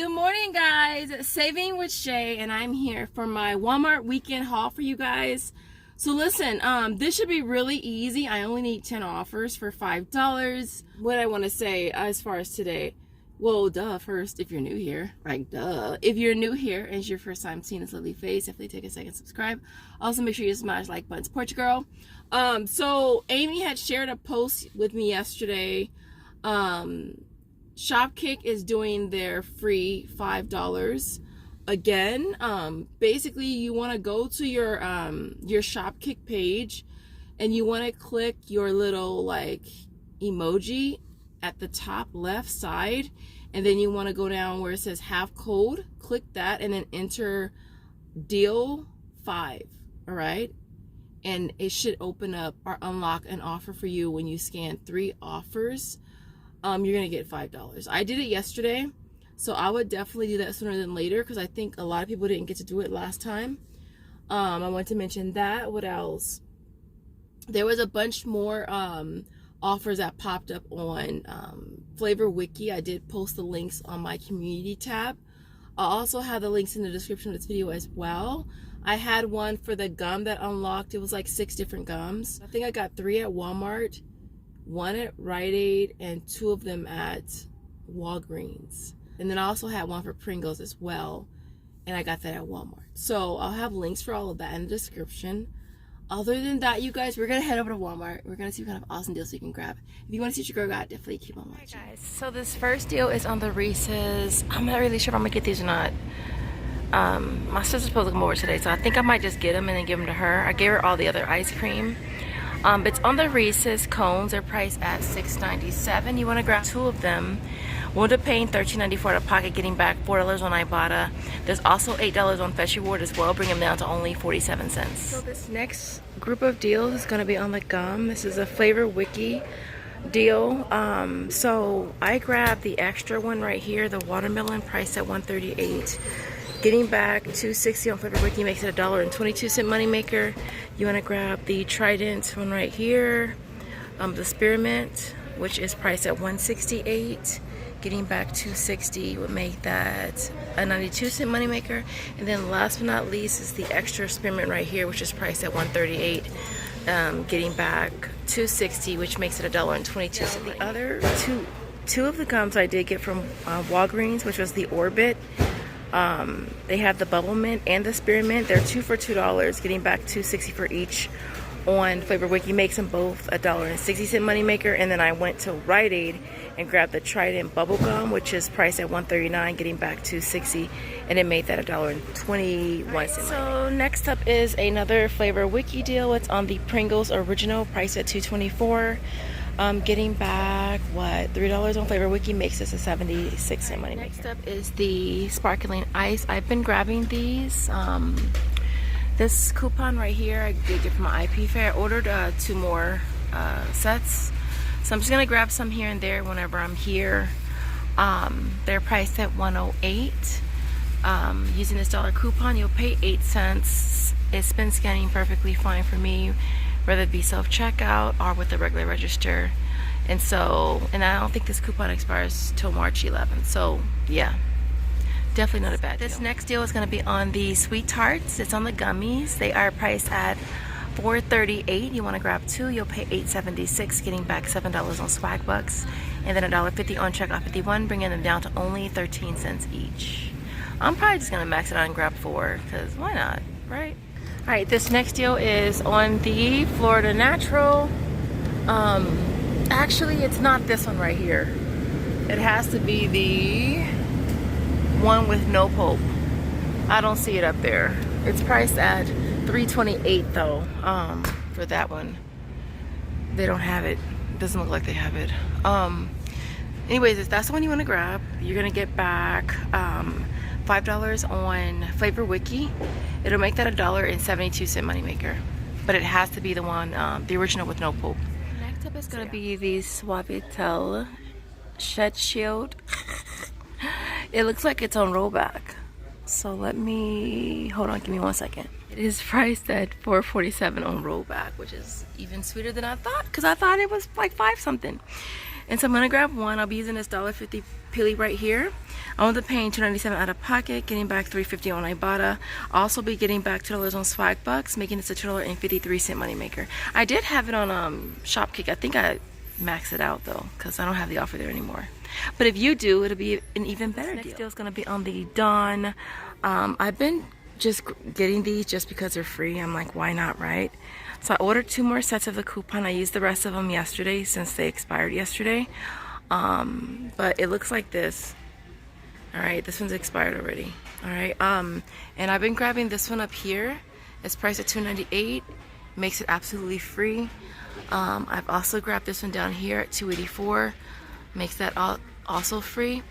Good morning, guys. Saving with Shay, and I'm here for my Walmart weekend haul for you guys. So listen, this should be really easy. I only need 10 offers for $5. What I want to say as far as today, well, duh, first, if you're new here, like, duh. If you're new here and it's your first time seeing this lovely face, definitely take a second, subscribe. Also, make sure you smash like button, support your girl. So Amy had shared a post with me yesterday. Shopkick is doing their free $5 again. Basically, you want to go to your Shopkick page, and you want to click your little like emoji at the top left side, and then you want to go down where it says have code. Click that, and then enter deal 5. All right, and it should open up or unlock an offer for you when you scan 3 offers. You're gonna get $5. I did it yesterday, so I would definitely do that sooner than later because I think a lot of people didn't get to do it last time. I want to mention that. What else? There was a bunch more offers that popped up on Flavor Wiki. I did post the links on my community tab. I also have the links in the description of this video as well. I had one for the gum that unlocked. It was like 6 different gums. I think I got 3 at Walmart, 1 at Rite Aid, and 2 of them at Walgreens. And then I also had one for Pringles as well, and I got that at Walmart. So I'll have links for all of that in the description. Other than that, you guys, we're gonna head over to Walmart. We're gonna see what kind of awesome deals we can grab. If you want to see what your girl got, definitely keep on watching. Alright, guys, so this first deal is on the Reese's. I'm not really sure if I'm gonna get these or not. My sister's supposed to come over today, so I think I might just get them and then give them to her. I gave her all the other ice cream. It's on the Reese's cones. They're priced at $6.97. You want to grab 2 of them. Wound up paying $13.94 out of pocket, getting back $4 on Ibotta. There's also $8 on Fetch Reward as well, bring them down to only 47 cents. So this next group of deals is going to be on the gum. This is a Flavor Wiki deal. So I grabbed the extra one right here, the watermelon, priced at $1.38. Getting back $2.60 on Flavor Wiki makes it $1.22 moneymaker. You want to grab the Trident one right here, the Spearmint, which is priced at $1.68. Getting back $2.60 would make that a 92-cent moneymaker. And then last but not least is the extra Spearmint right here, which is priced at $1.38. Getting back $2.60, which makes it $1.22. The other two of the gums I did get from Walgreens, which was the Orbit. They have the Bubblemint and the Spearmint. They're 2 for $2, getting back $2.60 for each on Flavor Wiki. Makes them both a $1.60 moneymaker. And then I went to Rite Aid and grabbed the Trident Bubble Gum, which is priced at $1.39, getting back $2.60, and it made that a $1.21. So next up is another Flavor Wiki deal. It's on the Pringles Original, priced at $2.24. Getting back what, $3 on Flavor Wiki makes this a 76-cent money. Next up is the sparkling ice. I've been grabbing these. This coupon right here I did get from my IP fair. I ordered 2 more sets, so I'm just gonna grab some here and there whenever I'm here. They're priced at $1.08. Using this dollar coupon, you'll pay 8 cents. It's been scanning perfectly fine for me, whether it be self-checkout or with the regular register. And I don't think this coupon expires till March 11th. So yeah, definitely not a bad deal. This next deal is going to be on the Sweet Tarts. It's on the gummies. They are priced at $4.38. You want to grab 2, you'll pay $8.76, getting back $7 on Swagbucks, and then $1.50 on Checkout 51, bringing them down to only 13 cents each. I'm probably just going to max it out and grab 4, because why not, right? Alright, this next deal is on the Florida Natural. Actually, it's not this one right here. It has to be the one with no pulp. I don't see it up there. It's priced at $3.28 though, for that one. They don't have it. It doesn't look like they have it. Anyways, if that's the one you want to grab, you're going to get back $5 on Flavor Wiki. It'll make that a $1.72 moneymaker, but it has to be the one, the original with no pulp. Next up is going to be the Suavitel Shed Shield. It looks like it's on rollback, so let me hold on, give me 1 second. It is priced at $4.47 on rollback, which is even sweeter than I thought, because I thought it was like 5 something. And so I'm gonna grab one. I'll be using this $1.50 Peely right here. I will be paying $2.97 out of pocket, getting back $3.50 on Ibotta. I'll also be getting back $2 on Swagbucks, making this a $2.53 moneymaker. I did have it on Shopkick. I think I maxed it out though, because I don't have the offer there anymore. But if you do, it'll be an even better deal. Next deal is gonna be on the Dawn. I've been just getting these just because they're free. I'm like, why not, right? So I ordered 2 more sets of the coupon. I used the rest of them yesterday since they expired yesterday. But it looks like this. All right, this one's expired already. All right, and I've been grabbing this one up here. It's priced at $2.98. Makes it absolutely free. I've also grabbed this one down here at $2.84. Makes that also free.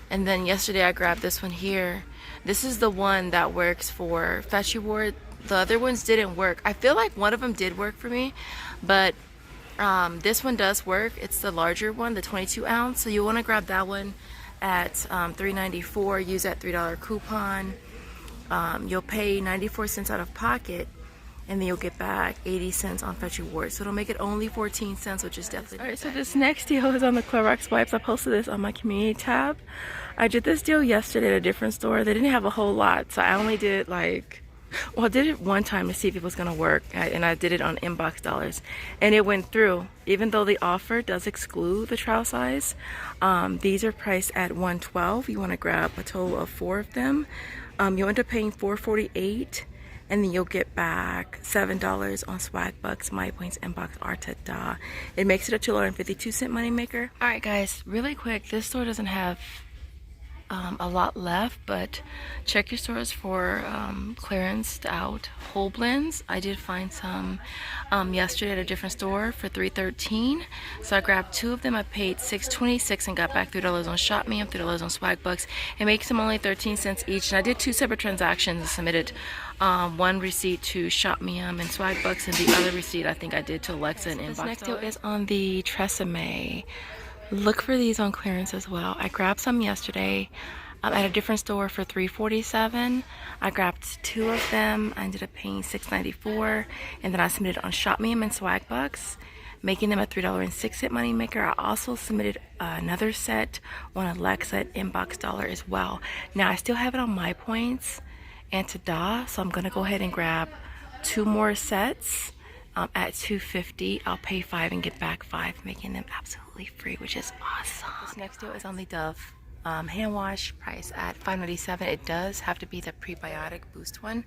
And then yesterday I grabbed this one here. This is the one that works for Fetch Reward. The other ones didn't work. I feel like one of them did work for me, but this one does work. It's the larger one, the 22 ounce. So you want to grab that one at $3.94. Use that $3 coupon. You'll pay 94 cents out of pocket, and then you'll get back 80 cents on Fetch Reward. So it'll make it only 14 cents, which is definitely. Alright, so this next deal is on the Clorox wipes. I posted this on my community tab. I did this deal yesterday at a different store. They didn't have a whole lot, so I only did like, well, I did it one time to see if it was gonna work, and I did it on inbox dollars, and it went through. Even though the offer does exclude the trial size, these are priced at $112. You want to grab a total of 4 of them. You'll end up paying $4.48, and then you'll get back $7 on Swagbucks, My Points, Inbox, Arta. It makes it a $2.52 moneymaker. All right, guys, really quick. This store doesn't have a lot left, but check your stores for clearanced out whole blends. I did find some yesterday at a different store for $3.13, so I grabbed 2 of them. I paid $6.26 and got back $3 on ShopMe and $3 on Swagbucks. It makes them only 13 cents each, and I did 2 separate transactions and submitted one receipt to ShopMe and Swagbucks, and the other receipt I think I did to Alexa and Inbox. This next deal is on the Tresemme. Look for these on clearance as well. I grabbed some yesterday at a different store for $3.47. I grabbed 2 of them. I ended up paying $6.94, and then I submitted on ShopMe and Swagbucks, making them a $3.06 moneymaker. I also submitted another set on Alexa Inbox Dollar as well. Now I still have it on My Points and Tada, so I'm gonna go ahead and grab 2 more sets. At $2.50. I'll pay $5 and get back $5, making them absolutely free, which is awesome. This next deal is on the Dove hand wash, price at $5.97. It does have to be the prebiotic boost one,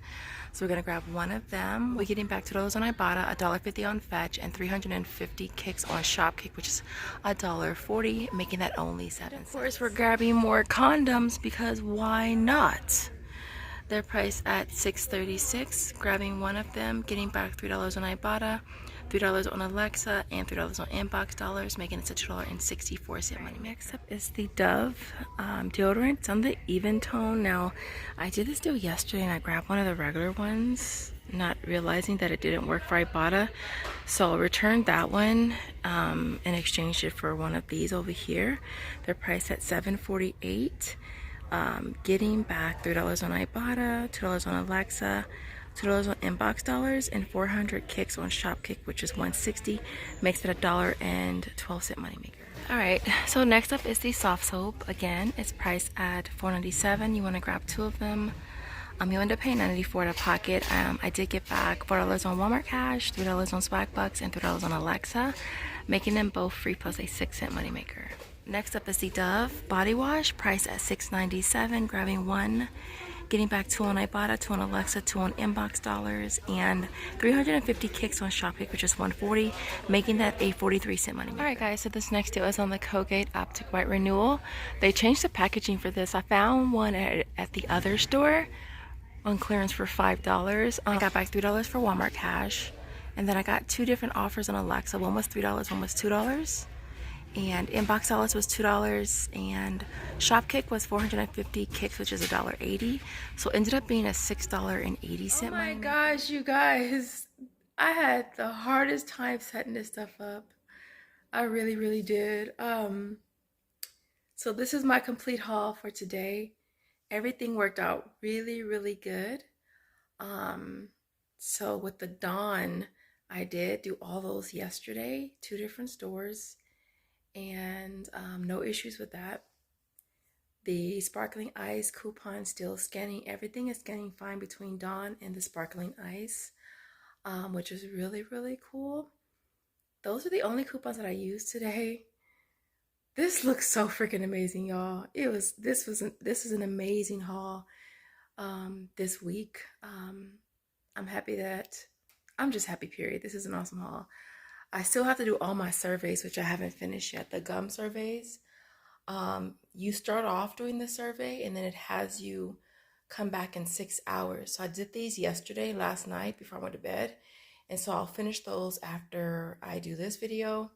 so we're gonna grab 1 of them. We're getting back $2 on Ibotta, $1.50 on Fetch, and 350 kicks on Shopkick, which is $1.40, making that only 7 cents. Of course, we're grabbing more condoms because why not? They're priced at $6.36, grabbing 1 of them, getting back $3 on Ibotta, $3 on Alexa, and $3 on Inbox Dollars, making it a $2.64 money. Next up is the Dove deodorant. It's on the even tone. Now, I did this deal yesterday, and I grabbed one of the regular ones, not realizing that it didn't work for Ibotta. So I returned that one and exchanged it for one of these over here. They're priced at $7.48. Getting back $3 on Ibotta, $2 on Alexa, $2 on Inbox Dollars, and 400 kicks on Shopkick, which is $1.60, makes it a $1.12 moneymaker. All right, so next up is the soft soap. Again, it's priced at $4.97. You want to grab 2 of them. You end up paying $94 out of pocket. I did get back $4 on Walmart Cash, $3 on Swagbucks, and $3 on Alexa, making them both free plus a 6-cent moneymaker. Next up is the Dove body wash, priced at $6.97, grabbing 1, getting back 2 on Ibotta, 2 on Alexa, 2 on Inbox Dollars, and 350 kicks on Shopkick, which is $1.40, making that a 43-cent moneymaker. Alright guys, so this next deal is on the Colgate Optic White Renewal. They changed the packaging for this. I found one at the other store on clearance for $5. I got back $3 for Walmart Cash, and then I got 2 different offers on Alexa. One was $3, one was $2. And Inbox Dollars was $2, and Shopkick was 450 kicks, which is $1.80. So it ended up being a $6.80. Oh my gosh, you guys, I had the hardest time setting this stuff up. I really did. So this is my complete haul for today. Everything worked out really good. So with the Dawn, I did do all those yesterday, 2 different stores. and no issues with that. The sparkling ice coupon still scanning. Everything is scanning fine between Dawn and the sparkling ice, which is really, really cool. Those are the only coupons that I used today. This looks so freaking amazing, y'all. This is an amazing haul this week. I'm just happy, period. This is an awesome haul. I still have to do all my surveys, which I haven't finished yet. The gum surveys. You start off doing the survey and then it has you come back in 6 hours. So I did these last night before I went to bed. And so I'll finish those after I do this video.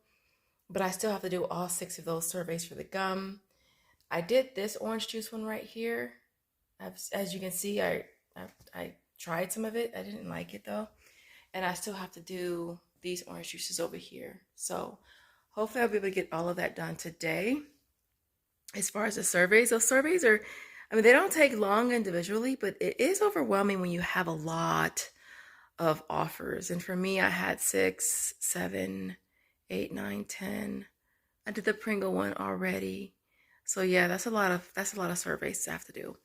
But I still have to do all 6 of those surveys for the gum. I did this orange juice one right here. As you can see, I tried some of it. I didn't like it though. And I still have to do these orange juices over here. So hopefully I'll be able to get all of that done today. As far as the surveys, those surveys are, I mean, they don't take long individually, but it is overwhelming when you have a lot of offers. And for me, I had 6, 7, 8, 9, 10. I did the Pringle one already. So yeah, that's a lot of surveys to have to do.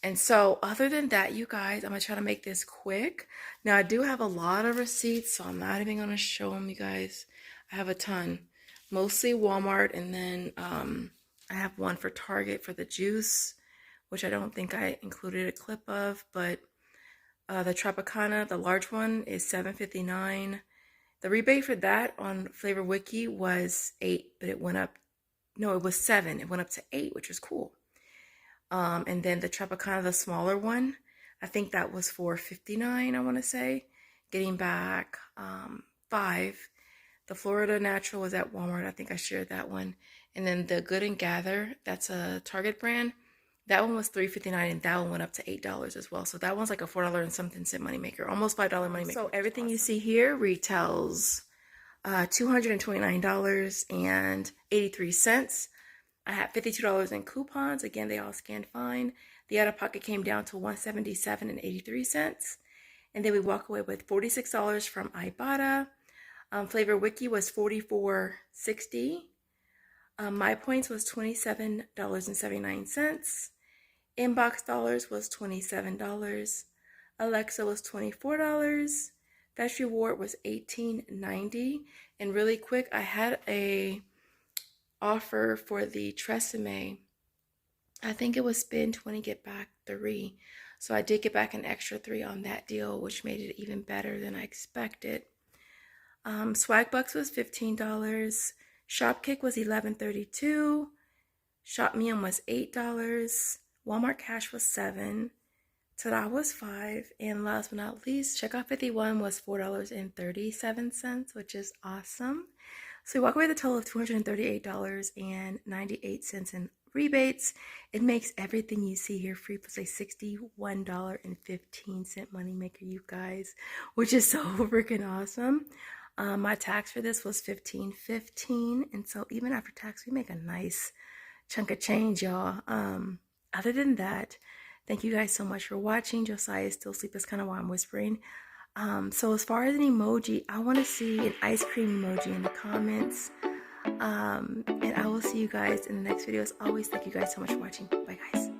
And so other than that, you guys, I'm gonna try to make this quick. Now I do have a lot of receipts, so I'm not even gonna show them, you guys. I have a ton, mostly Walmart, and then I have one for Target for the juice, which I don't think I included a clip of, but the Tropicana, the large one, is $7.59. The rebate for that on Flavor Wiki was $8, but it went up. No, it was $7. It went up to $8, which was cool. And then the Tropicana, the smaller one, I think that was for $59, I want to say. Getting back $5. The Florida Natural was at Walmart. I think I shared that one. And then the Good and Gather, that's a Target brand. That one was $3.59, and that one went up to $8 as well. So that one's like a $4 and something cent moneymaker, almost $5 moneymaker. So everything you see here retails $229.83. I had $52 in coupons. Again, they all scanned fine. The out of pocket came down to $177.83. And then we walk away with $46 from Ibotta. Flavor Wiki was $44.60. My Points was $27.79. Inbox Dollars was $27. Alexa was $24. Fetch Reward was $18.90. And really quick, I had a offer for the Tresemme. I think it was spend 20, get back 3. So I did get back an extra 3 on that deal, which made it even better than I expected. Swagbucks was $15. Shopkick was $11.32. Shopmium was $8. Walmart Cash was $7. Tada was $5. And last but not least, Checkout 51 was $4.37, which is awesome. So we walk away with a total of $238.98 in rebates. It makes everything you see here free plus a $61.15 moneymaker, you guys, which is so freaking awesome. My tax for this was $15.15, and so even after tax, we make a nice chunk of change, y'all. Other than that, thank you guys so much for watching. Josiah is still asleep. That's kind of why I'm whispering. So as far as an emoji, I want to see an ice cream emoji in the comments. And I will see you guys in the next video. As always, thank you guys so much for watching. Bye, guys.